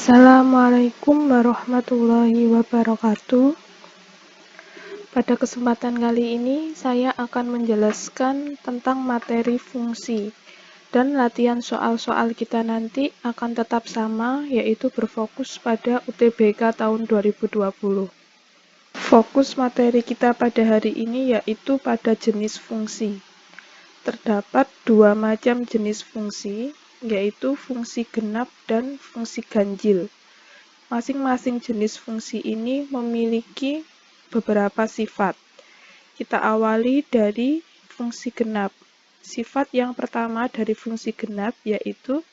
Assalamualaikum warahmatullahi wabarakatuh. Pada kesempatan kali ini, saya akan menjelaskan tentang materi fungsi. Dan latihan soal-soal kita nanti akan tetap sama, yaitu berfokus pada UTBK tahun 2020. Fokus materi kita pada hari ini yaitu pada jenis fungsi. Terdapat dua macam jenis fungsi, yaitu fungsi genap dan fungsi ganjil. Masing-masing jenis fungsi ini memiliki beberapa sifat. Kita awali dari fungsi genap. Sifat yang pertama dari fungsi genap yaitu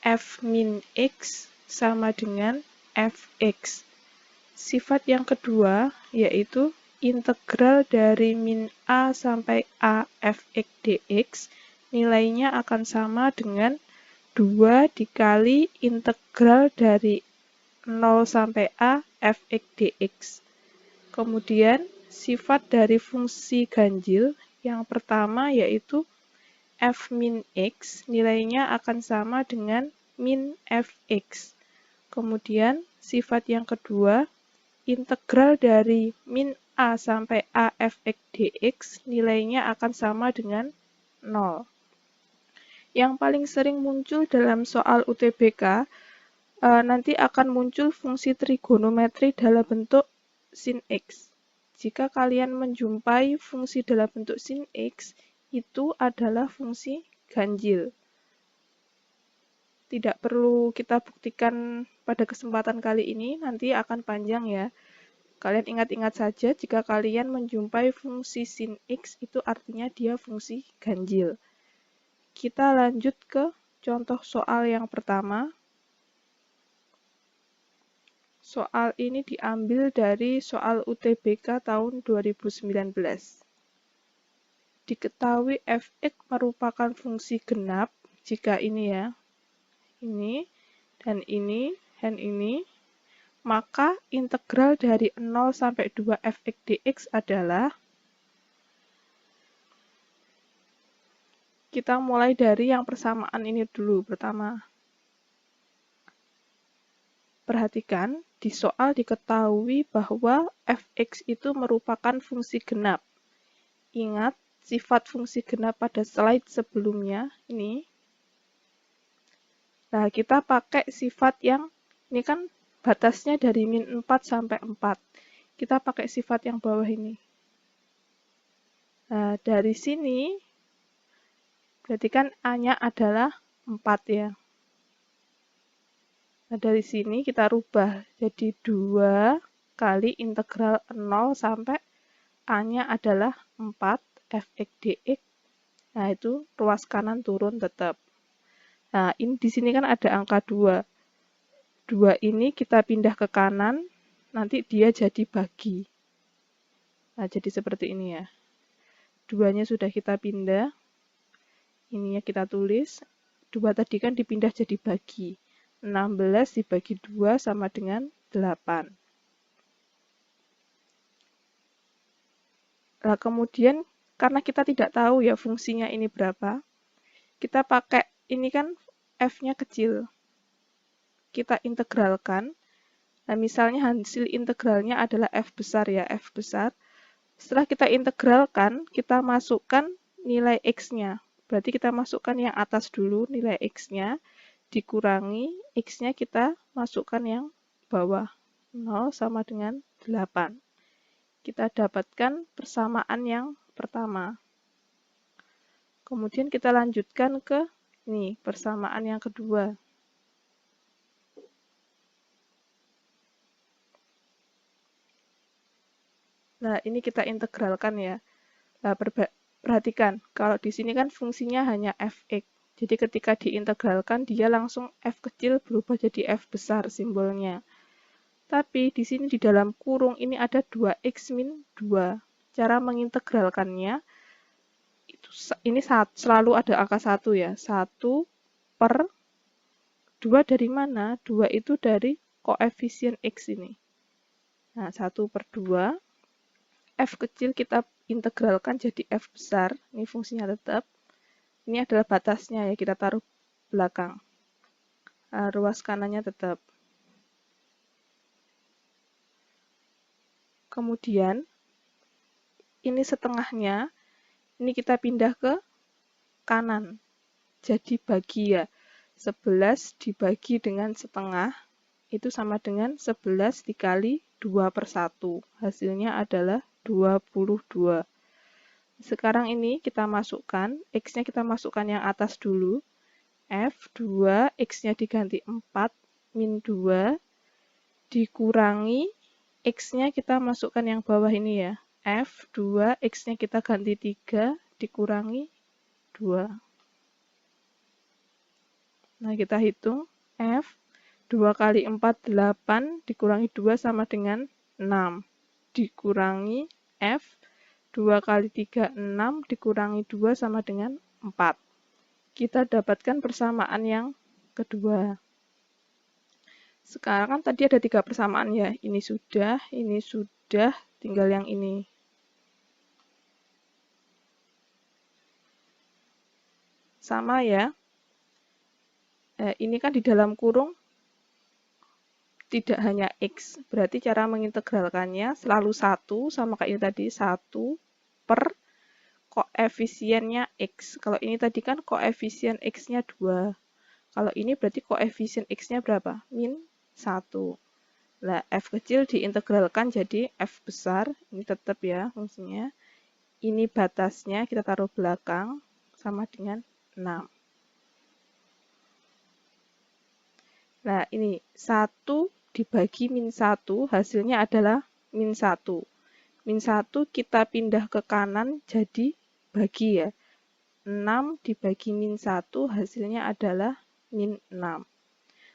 f min x sama dengan fx. Sifat yang kedua yaitu integral dari min a sampai a fx dx nilainya akan sama dengan 2 dikali integral dari 0 sampai a fx dx. Kemudian sifat dari fungsi ganjil yang pertama yaitu f min x nilainya akan sama dengan min fx. Kemudian sifat yang kedua integral dari min a sampai a fx dx nilainya akan sama dengan 0. Yang paling sering muncul dalam soal UTBK nanti akan muncul fungsi trigonometri dalam bentuk sin x. Jika kalian menjumpai fungsi dalam bentuk sin x, itu adalah fungsi ganjil. Tidak perlu kita buktikan pada kesempatan kali ini, nanti akan panjang ya. Kalian ingat-ingat saja jika kalian menjumpai fungsi sin x, itu artinya dia fungsi ganjil. Kita lanjut ke contoh soal yang pertama. Soal ini diambil dari soal UTBK tahun 2019. Diketahui fx merupakan fungsi genap jika ini ya, ini, dan ini, maka integral dari 0 sampai 2 fx dx adalah, kita mulai dari yang persamaan ini dulu pertama. Perhatikan, di soal diketahui bahwa fx itu merupakan fungsi genap. Ingat, sifat fungsi genap pada slide sebelumnya, ini. Nah, kita pakai sifat yang, ini kan batasnya dari min 4 sampai 4. Kita pakai sifat yang bawah ini. Nah, dari sini, berarti kan A-nya adalah 4 ya. Nah, dari sini kita rubah jadi 2 kali integral 0 sampai A-nya adalah 4 fx dx. Nah, itu ruas kanan turun tetap. Nah, ini di sini kan ada angka 2. 2 ini kita pindah ke kanan, nanti dia jadi bagi. Nah, jadi seperti ini ya. 2-nya sudah kita pindah. Ininya kita tulis. 2 tadi kan dipindah jadi bagi. 16 dibagi 2 sama dengan 8. Nah, kemudian karena kita tidak tahu ya fungsinya ini berapa, kita pakai ini kan f-nya kecil. Kita integralkan. Nah, misalnya hasil integralnya adalah f besar ya, f besar. Setelah kita integralkan, kita masukkan nilai x-nya. Berarti kita masukkan yang atas dulu, nilai x-nya. Dikurangi, x-nya kita masukkan yang bawah. 0 sama dengan 8. Kita dapatkan persamaan yang pertama. Kemudian kita lanjutkan ke ini, persamaan yang kedua. Nah, ini kita integralkan ya. Nah, perhatikan, kalau di sini kan fungsinya hanya fx. Jadi ketika diintegralkan, dia langsung f kecil berubah jadi f besar simbolnya. Tapi di sini di dalam kurung ini ada 2x min 2. Cara mengintegralkannya, ini selalu ada angka 1 ya. 1 per 2 dari mana? 2 itu dari koefisien x ini. Nah, 1 per 2. F kecil kita integralkan jadi f besar. Ini fungsinya tetap. Ini adalah batasnya ya, kita taruh belakang. Nah, ruas kanannya tetap. Kemudian, ini setengahnya, ini kita pindah ke kanan. Jadi bagi ya, 11 dibagi dengan setengah, itu sama dengan 11 dikali 2/1. Hasilnya adalah 22. Sekarang ini kita masukkan, X-nya kita masukkan yang atas dulu. F2, X-nya diganti 4, min 2, dikurangi, X-nya kita masukkan yang bawah ini ya. F2, X-nya kita ganti 3, dikurangi 2. Nah, kita hitung, F 2 kali 4, 8, dikurangi 2 sama dengan 6. Dikurangi F 2 kali 3, 6, dikurangi 2 sama dengan 4. Kita dapatkan persamaan yang kedua. Sekarang kan tadi ada 3 persamaan ya. Ini sudah, tinggal yang ini. Sama ya. Ini kan di dalam kurung tidak hanya X, berarti cara mengintegralkannya selalu 1, sama kayak ini tadi, 1 per koefisiennya X. Kalau ini tadi kan koefisien X-nya 2. Kalau ini berarti koefisien X-nya berapa? Min 1. Nah, F kecil diintegralkan jadi F besar, ini tetap ya fungsinya. Ini batasnya kita taruh belakang, sama dengan 6. Nah, ini 1 dibagi min 1, hasilnya adalah min 1. Min 1 kita pindah ke kanan jadi bagi ya. 6 dibagi min 1 hasilnya adalah min 6.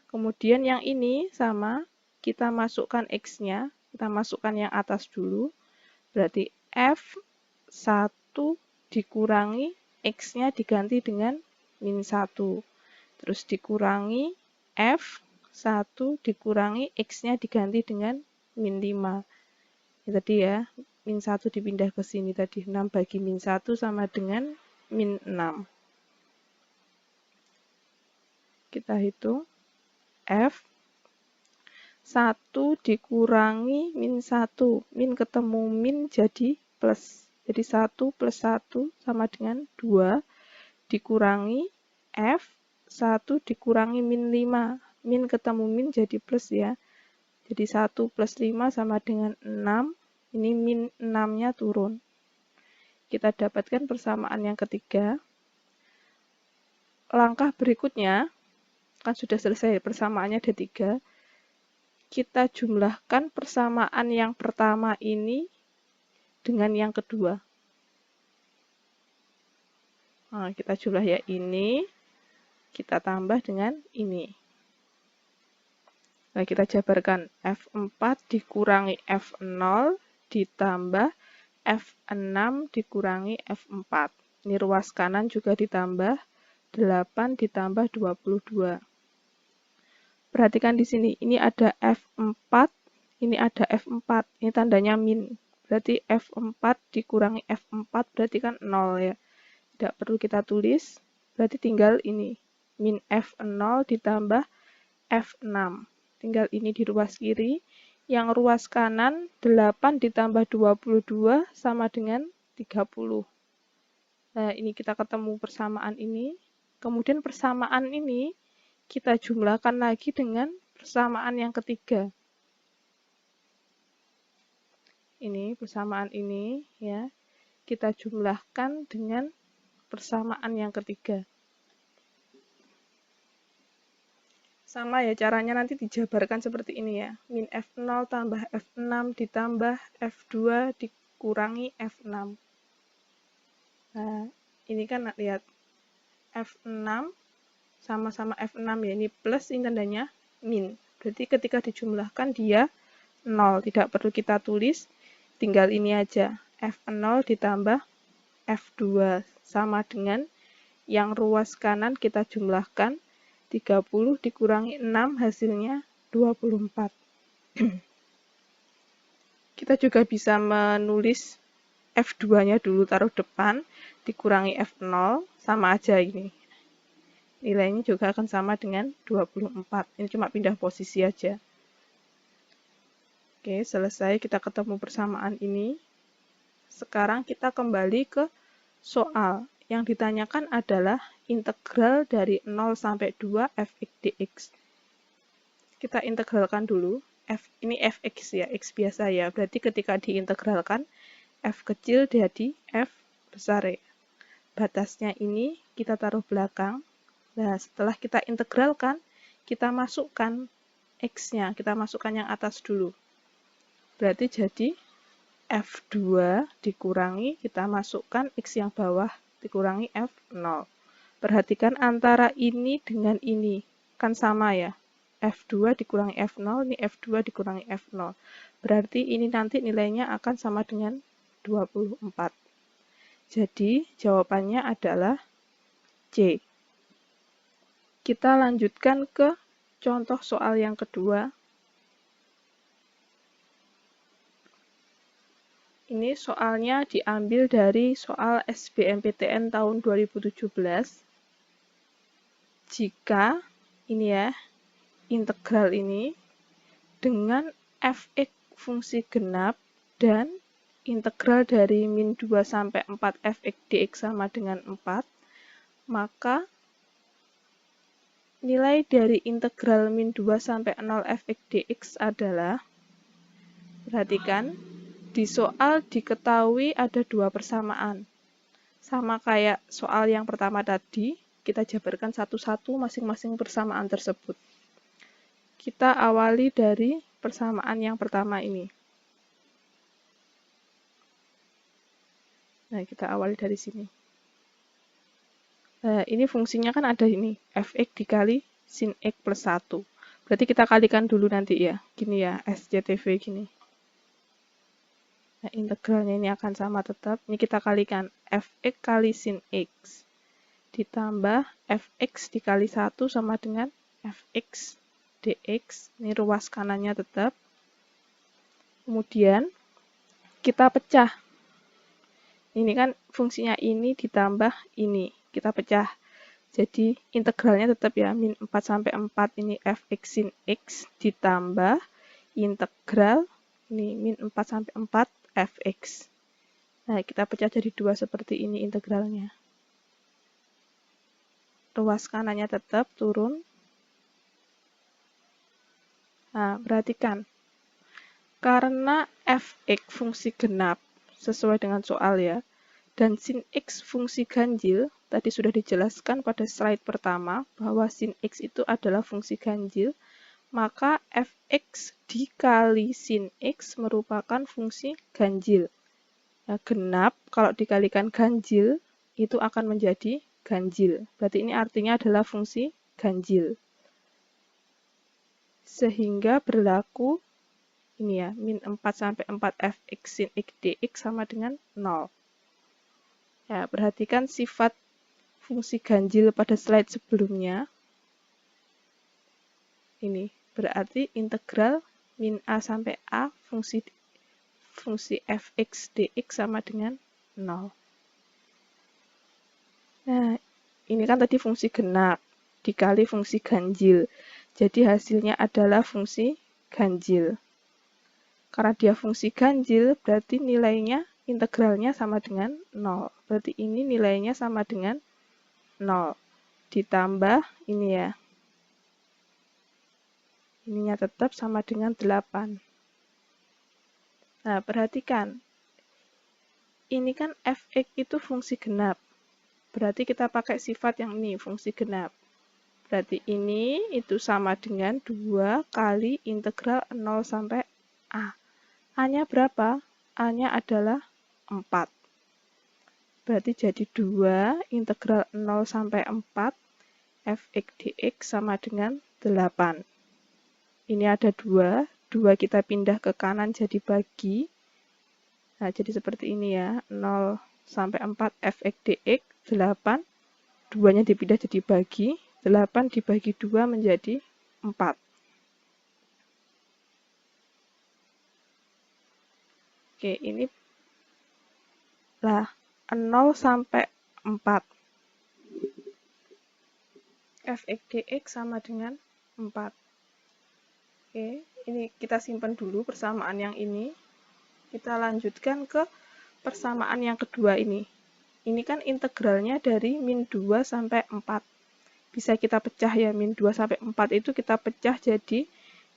Kemudian yang ini sama, kita masukkan X-nya, kita masukkan yang atas dulu. Berarti F1 dikurangi X-nya diganti dengan min 1. Terus dikurangi F1 dikurangi X-nya diganti dengan min 5. Ini tadi ya, min 1 dipindah ke sini tadi. 6 bagi min 1 sama dengan min 6. Kita hitung. F1 dikurangi min 1. Min ketemu min jadi plus. Jadi 1 plus 1 sama dengan 2. Dikurangi F1 dikurangi min 5. Min ketemu min jadi plus ya. Jadi 1 plus 5 sama dengan 6. Ini min 6-nya turun. Kita dapatkan persamaan yang ketiga. Langkah berikutnya, kan sudah selesai persamaannya ada 3. Kita jumlahkan persamaan yang pertama ini dengan yang kedua. Nah, kita jumlah ya ini, kita tambah dengan ini. Nah, kita jabarkan F4 dikurangi F0 ditambah F6 dikurangi F4. Ini ruas kanan juga ditambah 8 ditambah 22. Perhatikan di sini, ini ada F4, ini ada F4, ini tandanya min. Berarti F4 dikurangi F4 berarti kan 0 ya. Tidak perlu kita tulis, berarti tinggal ini. Min F0 ditambah F6. Tinggal ini di ruas kiri. Yang ruas kanan 8 ditambah 22 sama dengan 30. Nah, ini kita ketemu persamaan ini. Kemudian persamaan ini kita jumlahkan lagi dengan persamaan yang ketiga. Ini persamaan ini ya. Kita jumlahkan dengan persamaan yang ketiga. Sama ya, caranya nanti dijabarkan seperti ini ya. Min F0 tambah F6 ditambah F2 dikurangi F6. Nah, ini kan lihat. F6 sama-sama F6 ya. Ini plus, ini tandanya min. Berarti ketika dijumlahkan dia 0. Tidak perlu kita tulis. Tinggal ini aja. F0 ditambah F2 sama dengan yang ruas kanan kita jumlahkan. 30 dikurangi 6 hasilnya 24. Kita juga bisa menulis F2-nya dulu taruh depan, dikurangi F0, sama aja ini. Nilainya juga akan sama dengan 24. Ini cuma pindah posisi aja. Oke, selesai kita ketemu persamaan ini. Sekarang kita kembali ke soal. Yang ditanyakan adalah integral dari 0 sampai 2 fx dx. Kita integralkan dulu. Ini fx ya, x biasa ya. Berarti ketika diintegralkan, f kecil jadi f besar ya. Batasnya ini kita taruh belakang. Nah, setelah kita integralkan, kita masukkan x-nya. Kita masukkan yang atas dulu. Berarti jadi f2 dikurangi, kita masukkan x yang bawah dikurangi f0. Perhatikan antara ini dengan ini, kan sama ya. f2 dikurangi f0, ini f2 dikurangi f0. Berarti ini nanti nilainya akan sama dengan 24. Jadi jawabannya adalah C. Kita lanjutkan ke contoh soal yang kedua. Ini soalnya diambil dari soal SBMPTN tahun 2017. Jika ini ya, integral ini dengan fx fungsi genap dan integral dari min 2 sampai 4 fx dx sama dengan 4, maka nilai dari integral min 2 sampai 0 fx dx adalah, perhatikan, di soal diketahui ada dua persamaan. Sama kayak soal yang pertama tadi, kita jabarkan satu-satu masing-masing persamaan tersebut. Kita awali dari persamaan yang pertama ini. Nah, kita awali dari sini. Nah, ini fungsinya kan ada ini, fx dikali sin x plus 1. Berarti kita kalikan dulu nanti ya, gini ya, SCTV gini. Nah, integralnya ini akan sama tetap. Ini kita kalikan fx kali sin x ditambah fx dikali 1 sama dengan fx dx. Ini ruas kanannya tetap. Kemudian kita pecah. Ini kan fungsinya ini ditambah ini. Kita pecah. Jadi integralnya tetap ya, min 4 sampai 4 ini fx sin x ditambah integral ini min 4 sampai 4 fx. Nah, kita pecah jadi 2 seperti ini integralnya. Ruas kanannya tetap turun. Nah, perhatikan. Karena fx fungsi genap, sesuai dengan soal ya, dan sin x fungsi ganjil, tadi sudah dijelaskan pada slide pertama bahwa sin x itu adalah fungsi ganjil, maka fx dikali sin x merupakan fungsi ganjil. Nah, genap kalau dikalikan ganjil itu akan menjadi ganjil. Berarti ini artinya adalah fungsi ganjil. Sehingga berlaku ini ya, min 4 sampai 4 fx sin x dx sama dengan 0. Ya, perhatikan sifat fungsi ganjil pada slide sebelumnya. Ini berarti integral min a sampai a fungsi fx dx sama dengan 0. Nah, ini kan tadi fungsi genap dikali fungsi ganjil. Jadi hasilnya adalah fungsi ganjil. Karena dia fungsi ganjil, berarti nilainya integralnya sama dengan 0. Berarti ini nilainya sama dengan 0. Ditambah ini ya. Ininya tetap sama dengan 8. Nah, perhatikan. Ini kan fx itu fungsi genap. Berarti kita pakai sifat yang ini, fungsi genap. Berarti ini itu sama dengan 2 kali integral 0 sampai a. A-nya berapa? A-nya adalah 4. Berarti jadi 2 integral 0 sampai 4 fx dx sama dengan 8. Ini ada 2. 2 kita pindah ke kanan jadi bagi. Nah, jadi seperti ini ya. 0 sampai 4 fx dx, 8. 2-nya dipindah jadi bagi. 8 dibagi 2 menjadi 4. Oke, ini lah 0 sampai 4. Fx dx sama dengan 4. Oke, ini kita simpan dulu persamaan yang ini. Kita lanjutkan ke persamaan yang kedua ini. Ini kan integralnya dari min 2 sampai 4. Bisa kita pecah ya, min 2 sampai 4 itu kita pecah jadi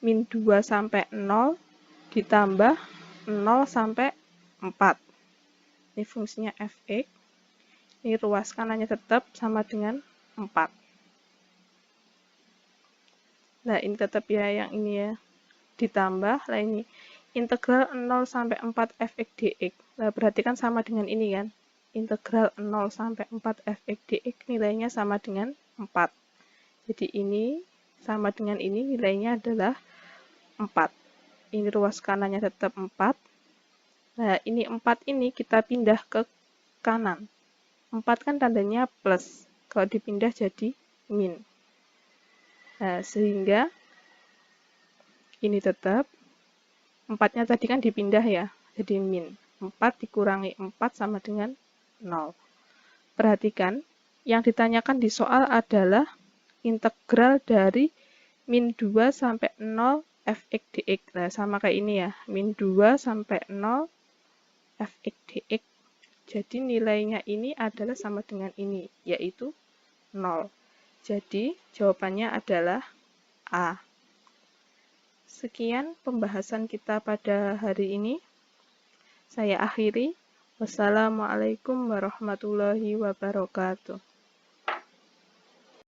min 2 sampai 0 ditambah 0 sampai 4. Ini fungsinya fx. Ini ruas kanannya tetap sama dengan 4. Nah, ini tetap ya yang ini ya. Ditambah, lah ini integral 0 sampai 4 fx dx. Nah, berarti kan sama dengan ini kan. Integral 0 sampai 4 fx dx nilainya sama dengan 4. Jadi ini sama dengan ini, nilainya adalah 4. Ini ruas kanannya tetap 4. Nah, ini 4 ini kita pindah ke kanan. 4 kan tandanya plus. Kalau dipindah jadi min. Nah, sehingga ini tetap 4-nya tadi kan dipindah ya, jadi min. 4 dikurangi 4 sama dengan 0. Perhatikan, yang ditanyakan di soal adalah integral dari min 2 sampai 0 fx dx. Nah, sama kayak ini ya, min 2 sampai 0 fx dx. Jadi nilainya ini adalah sama dengan ini, yaitu 0. Jadi jawabannya adalah A. Sekian pembahasan kita pada hari ini. Saya akhiri. Wassalamualaikum warahmatullahi wabarakatuh.